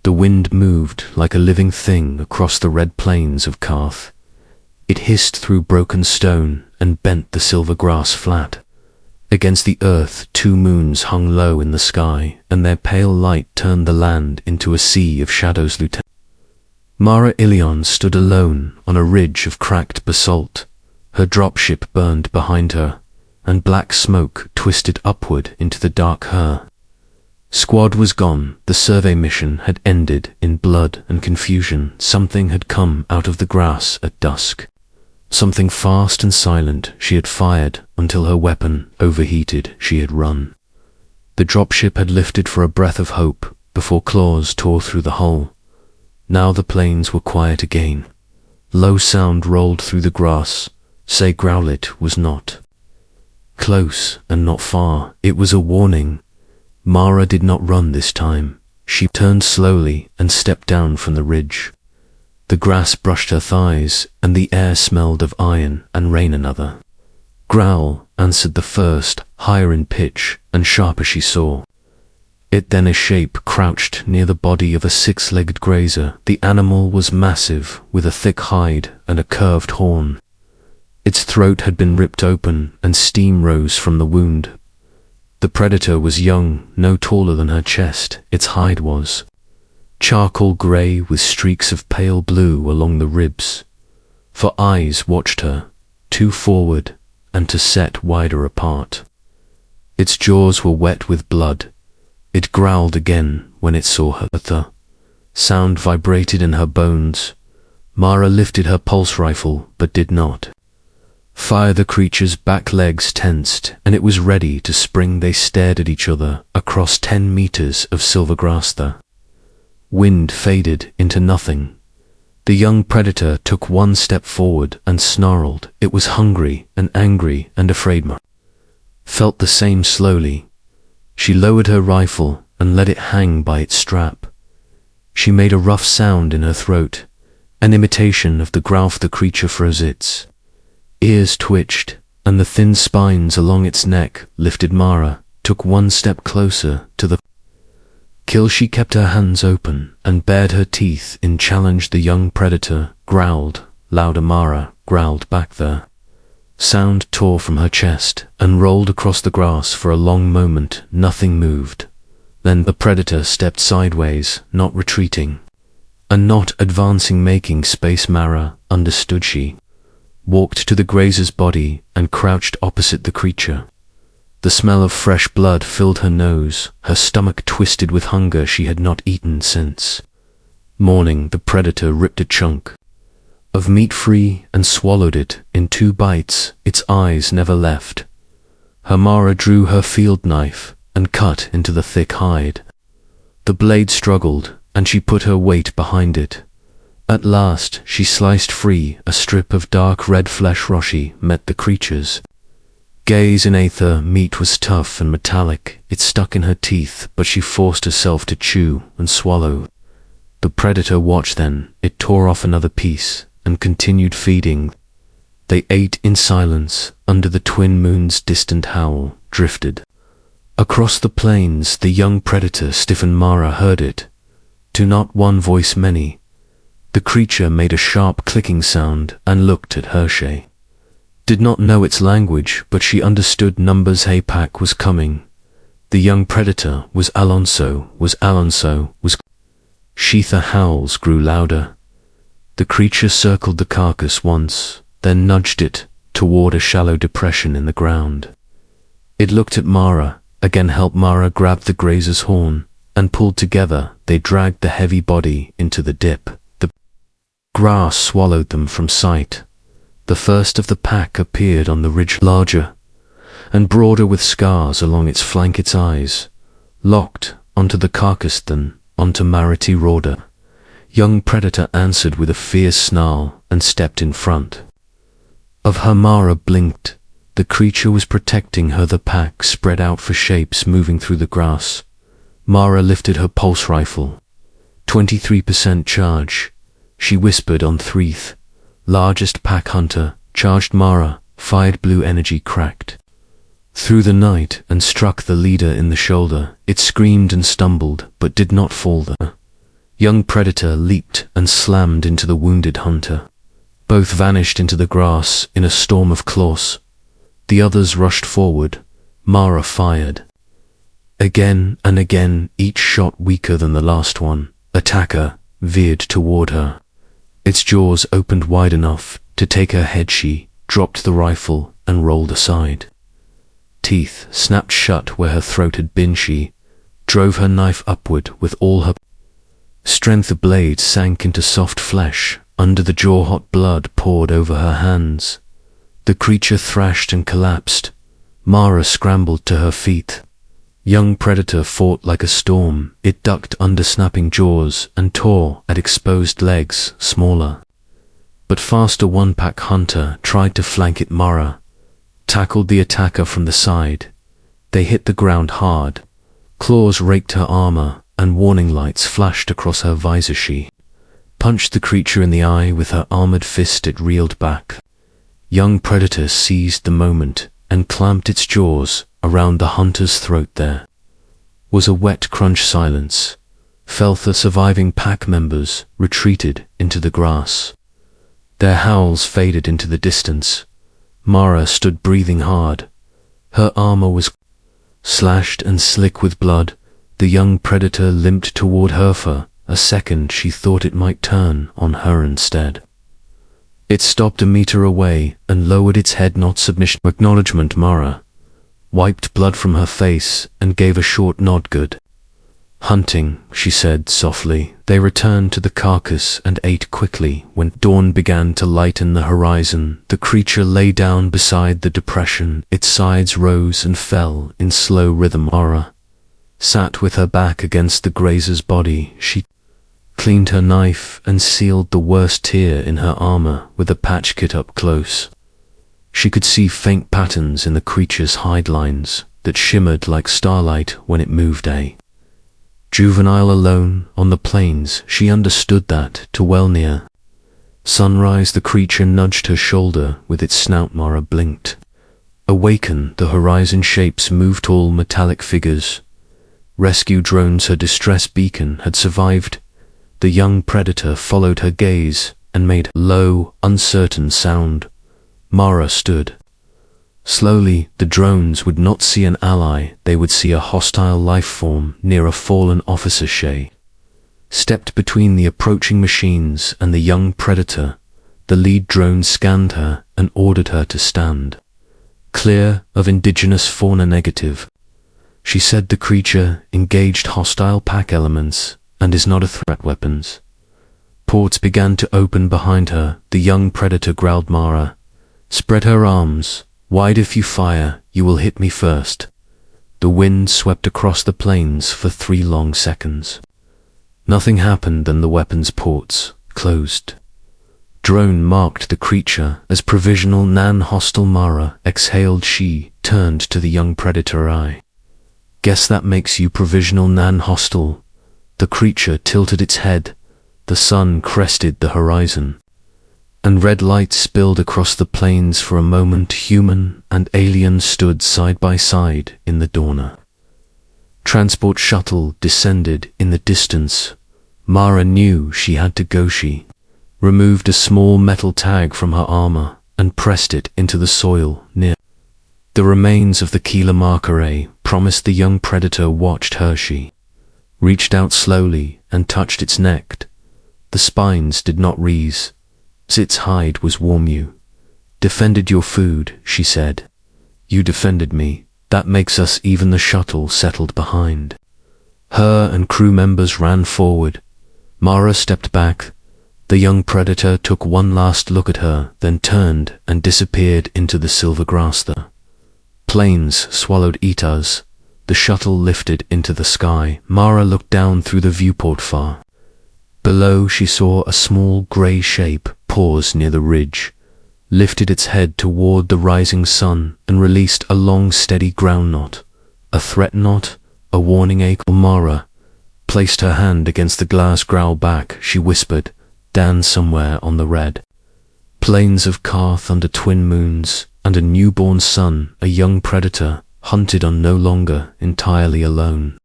The wind moved like a living thing across the red plains of Karth. It hissed through broken stone and bent the silver grass flat. Against the earth 2 moons hung low in the sky, and their pale light turned the land into a sea of shadows. Mara Ilion stood alone on a ridge of cracked basalt. Her dropship burned behind her, and black smoke twisted upward into the dark her. Squad was gone. The survey mission had ended in blood and confusion. Something had come out of the grass at dusk. Something fast and silent. She had fired until her weapon overheated. She had run. The dropship had lifted for a breath of hope before claws tore through the hull. Now the plains were quiet again. Low sound rolled through the grass. Say Growlit was not close and not far. It was a warning. Mara did not run this time. She turned slowly and stepped down from the ridge. The grass brushed her thighs, and the air smelled of iron and rain. Another growl answered the first, higher in pitch and sharper she saw. It then a shape crouched near the body of a 6-legged grazer. The animal was massive, with a thick hide and a curved horn. Its throat had been ripped open, and steam rose from the wound. The predator was young, no taller than her chest. Its hide was charcoal grey with streaks of pale blue along the ribs. For eyes watched her, 2 forward and to set wider apart. Its jaws were wet with blood. It growled again when it saw her. The sound vibrated in her bones. Mara lifted her pulse rifle, but did not fire. The creature's back legs tensed, and it was ready to spring. They stared at each other across 10 meters of silver grass. The wind faded into nothing. The young predator took 1 step forward and snarled. It was hungry and angry and afraid. Mara felt the same slowly. She lowered her rifle and let it hang by its strap. She made a rough sound in her throat, an imitation of the growl. The creature froze. Its ears twitched, and the thin spines along its neck lifted. Mara took 1 step closer to the kill. She kept her hands open and bared her teeth in challenge. The young predator growled louder. Mara growled back. The sound tore from her chest and rolled across the grass. For a long moment nothing moved. Then the predator stepped sideways, not retreating and not advancing, making space. Mara understood. She walked to the grazer's body and crouched opposite the creature. The smell of fresh blood filled her nose. Her stomach twisted with hunger. She had not eaten since morning. The predator ripped a chunk of meat free and swallowed it in 2 bites. Its eyes never left. Mara drew her field knife and cut into the thick hide. The blade struggled, and she put her weight behind it. At last she sliced free a strip of dark red flesh. Roshi met the creature's gaze in aether. Meat was tough and metallic. It stuck in her teeth, but she forced herself to chew and swallow. The predator watched. Then it tore off another piece and continued feeding. They ate in silence under the twin moon's distant howl drifted across the plains. The young predator stiffened. Mara heard it. To not one voice, many. The creature made a sharp clicking sound and looked at Hershey. Did not know its language, but she understood numbers. Haypack was coming. The young predator was Alonso. Sheetha howls grew louder. The creature circled the carcass once, then nudged it toward a shallow depression in the ground. It looked at Mara, again helped. Mara grabbed the grazer's horn and pulled together. They dragged the heavy body into the dip. The grass swallowed them from sight. The first of the pack appeared on the ridge, larger and broader with scars along its flank. Its eyes locked onto the carcass, then onto Marity Rorda. Young predator answered with a fierce snarl and stepped in front of her. Mara blinked. The creature was protecting her. The pack spread out for shapes moving through the grass. Mara lifted her pulse rifle. 23% charge. She whispered on Threath. Largest pack hunter, charged. Mara fired. Blue energy cracked through the night and struck the leader in the shoulder. It screamed and stumbled, but did not fall. The Young predator leaped and slammed into the wounded hunter. Both vanished into the grass in a storm of claws. The others rushed forward. Mara fired. Again and again, each shot weaker than the last one. Attacker veered toward her. Its jaws opened wide enough to take her head. She dropped the rifle and rolled aside. Teeth snapped shut where her throat had been. She drove her knife upward with all her strength. The blade sank into soft flesh. Under the jaw, hot blood poured over her hands. The creature thrashed and collapsed. Mara scrambled to her feet. Young predator fought like a storm. It ducked under snapping jaws and tore at exposed legs. Smaller but faster one-pack hunter tried to flank it. Mara tackled the attacker from the side. They hit the ground hard. Claws raked her armor and warning lights flashed across her visor. She punched the creature in the eye with her armored fist. It reeled back. Young predator seized the moment and clamped its jaws around the hunter's throat. There was a wet crunch. Silence fell. The surviving pack members retreated into the grass. Their howls faded into the distance. Mara stood breathing hard. Her armor was slashed and slick with blood. The young predator limped toward her. For a second she thought it might turn on her instead. It stopped a meter away and lowered its head. Not submission, acknowledgement. Mara wiped blood from her face and gave a short nod. Good hunting, she said softly. They returned to the carcass and ate quickly. When dawn began to lighten the horizon, the creature lay down beside the depression. Its sides rose and fell in slow rhythm. Mara sat with her back against the grazer's body. She cleaned her knife and sealed the worst tear in her armor with a patch kit. Up close, she could see faint patterns in the creature's hide lines that shimmered like starlight when it moved. A juvenile alone on the plains, she understood that to well near sunrise. The creature nudged her shoulder with its snout. Mara blinked. Awaken. The horizon shapes moved. Tall metallic figures. Rescue drones. Her distress beacon had survived. The young predator followed her gaze and made a low, uncertain sound. Mara stood. Slowly, the drones would not see an ally. They would see a hostile life form near a fallen officer. She stepped between the approaching machines and the young predator. The lead drone scanned her and ordered her to stand clear of indigenous fauna. Negative, she said. The creature engaged hostile pack elements and is not a threat. Weapons. Ports began to open behind her. The young predator growled. Mara spread her arms wide. If you fire, you will hit me first. The wind swept across the plains for 3 long seconds. Nothing happened. Then the weapons ports closed. Drone marked the creature as provisional non-hostile. Mara exhaled. She turned to the young predator. I guess that makes you provisional non-hostile. The creature tilted its head. The sun crested the horizon, and red light spilled across the plains. For a moment, human and alien stood side by side in the dawn. Transport shuttle descended in the distance. Mara knew she had to go. She removed a small metal tag from her armor and pressed it into the soil near the remains of the Keeler marker. A promised the young predator watched her. She reached out slowly and touched its neck. The spines did not wreathe. Its hide was warm. You defended your food, she said. You defended me. That makes us even. The shuttle settled behind her and crew members ran forward. Mara stepped back. The young predator took one last look at her, then turned and disappeared into the silver grass. The plains swallowed Itas. The shuttle lifted into the sky. Mara looked down through the viewport. Far below, she saw a small grey shape pause near the ridge, lifted its head toward the rising sun, and released a long, steady ground knot. A threat knot, a warning ache. Mara placed her hand against the glass. Growl back, she whispered. Dan somewhere on the red plains of Karth, under twin moons and a newborn sun, a young predator hunted on, no longer entirely alone.